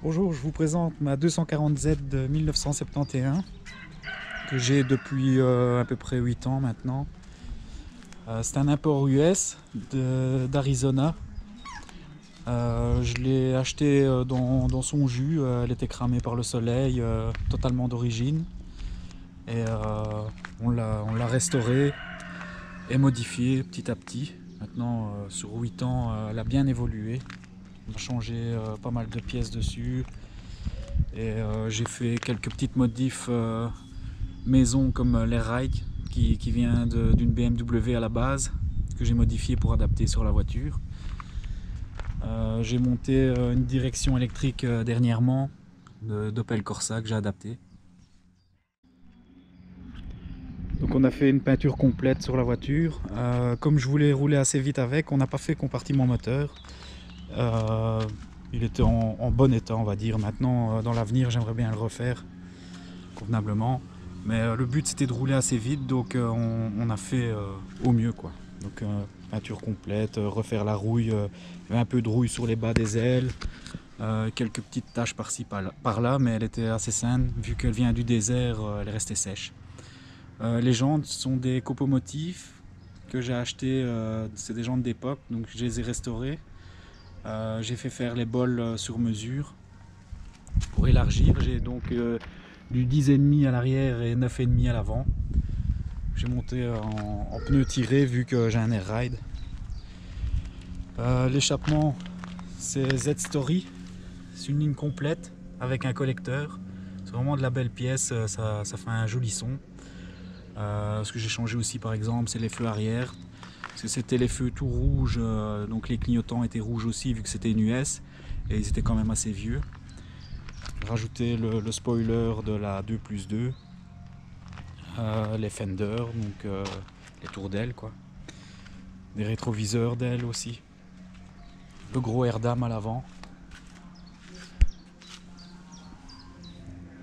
Bonjour, je vous présente ma 240Z de 1971 que j'ai depuis à peu près 8 ans maintenant. C'est un import US d'Arizona. Je l'ai acheté dans son jus, elle était cramée par le soleil, totalement d'origine. Et on l'a restaurée et modifiée petit à petit. Maintenant, sur 8 ans, elle a bien évolué. On a changé pas mal de pièces dessus. Et j'ai fait quelques petites modifs maison comme l'airride qui vient d'une BMW à la base, que j'ai modifié pour adapter sur la voiture. J'ai monté une direction électrique dernièrement d'Opel Corsa que j'ai adapté. Donc on a fait une peinture complète sur la voiture. Comme je voulais rouler assez vite avec, on n'a pas fait compartiment moteur. Il était en bon état, on va dire. Maintenant, dans l'avenir, j'aimerais bien le refaire convenablement. Mais le but c'était de rouler assez vite, donc on a fait au mieux, quoi. Donc peinture complète, refaire la rouille, il y avait un peu de rouille sur les bas des ailes, quelques petites taches par-ci par-là, mais elle était assez saine, vu qu'elle vient du désert, elle est restée sèche. Les jantes sont des copomotifs que j'ai acheté, c'est des jantes d'époque, donc je les ai restaurées. J'ai fait faire les bols sur mesure pour élargir. J'ai donc du 10,5 à l'arrière et 9,5 à l'avant. J'ai monté en pneus tirés vu que j'ai un airride. L'échappement c'est Z-Story, c'est une ligne complète avec un collecteur. C'est vraiment de la belle pièce, ça fait un joli son. Ce que j'ai changé aussi par exemple c'est les feux arrière. Parce que c'était les feux tout rouges, donc les clignotants étaient rouges aussi vu que c'était une US et ils étaient quand même assez vieux. J'ai rajouté le spoiler de la 2+2, les fenders, donc les tours d'ailes quoi, des rétroviseurs d'ailes aussi, le gros air dam à l'avant.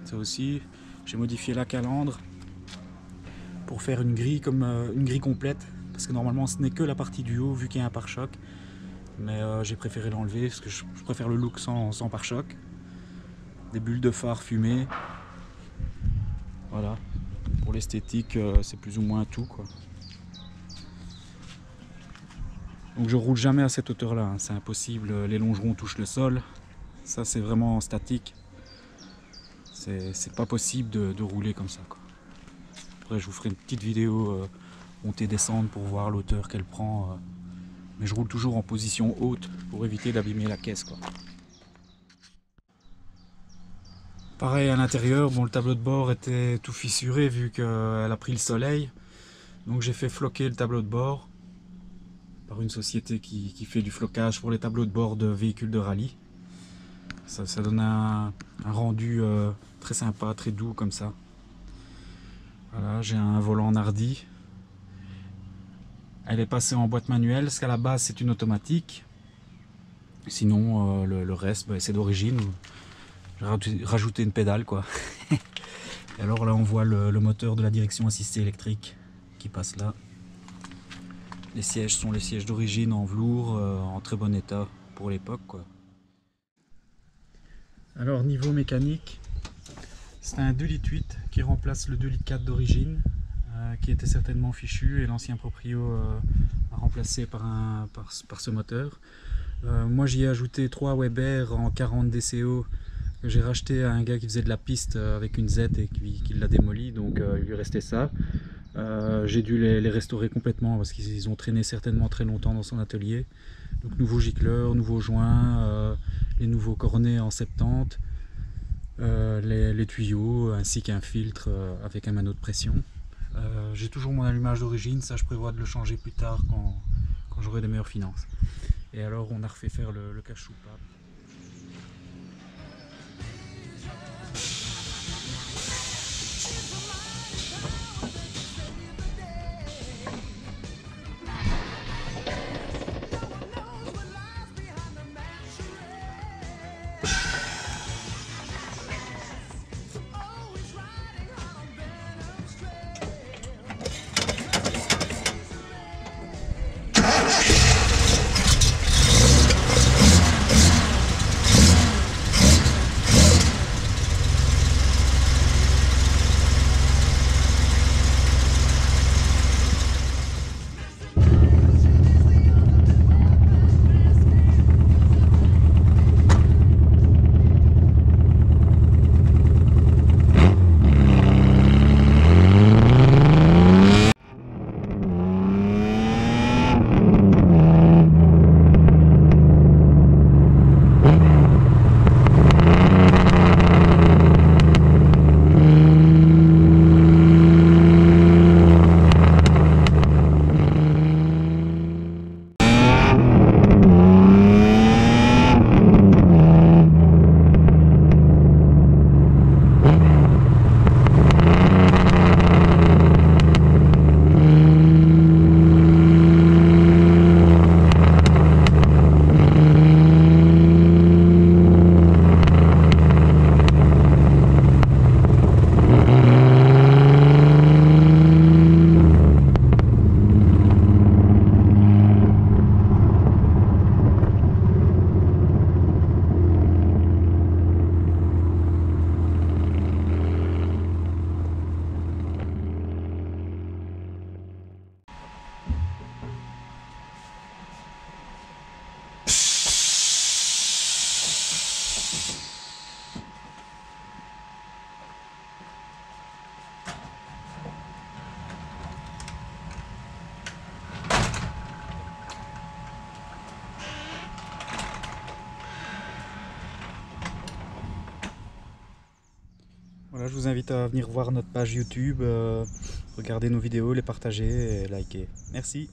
Ça aussi, j'ai modifié la calandre pour faire une grille comme une grille complète, parce que normalement ce n'est que la partie du haut vu qu'il y a un pare-choc, mais j'ai préféré l'enlever parce que je préfère le look sans pare-choc. Des bulles de phare fumées, voilà, pour l'esthétique c'est plus ou moins tout quoi. Donc je roule jamais à cette hauteur là, hein. C'est impossible, les longerons touchent le sol, ça c'est vraiment statique, c'est pas possible de rouler comme ça quoi. Après je vous ferai une petite vidéo montée descendre pour voir l'hauteur qu'elle prend, mais je roule toujours en position haute pour éviter d'abîmer la caisse quoi. Pareil à l'intérieur, bon, le tableau de bord était tout fissuré vu qu'elle a pris le soleil. Donc j'ai fait floquer le tableau de bord par une société qui fait du flocage pour les tableaux de bord de véhicules de rallye. Ça donne un rendu très sympa, très doux comme ça. Voilà, j'ai un volant en hardy. Elle est passée en boîte manuelle, parce qu'à la base c'est une automatique. Sinon le reste c'est d'origine. J'ai rajouté une pédale quoi. Et alors là on voit le moteur de la direction assistée électrique qui passe là. Les sièges sont les sièges d'origine en velours, en très bon état pour l'époque quoi. Alors niveau mécanique, c'est un 2,8 litres qui remplace le 2,4 litres d'origine, qui était certainement fichu et l'ancien proprio a remplacé par ce moteur. Moi j'y ai ajouté 3 Weber en 40 DCO que j'ai racheté à un gars qui faisait de la piste avec une Z et qui l'a démoli, donc il lui restait ça. J'ai dû les restaurer complètement parce qu'ils ont traîné certainement très longtemps dans son atelier. Donc nouveau gicleur, nouveaux joints, les nouveaux cornets en 70, les tuyaux ainsi qu'un filtre avec un manot de pression. J'ai toujours mon allumage d'origine, ça je prévois de le changer plus tard quand j'aurai des meilleures finances. Et alors on a refait faire le cache-soupape. Voilà, je vous invite à venir voir notre page YouTube, regarder nos vidéos, les partager et liker. Merci.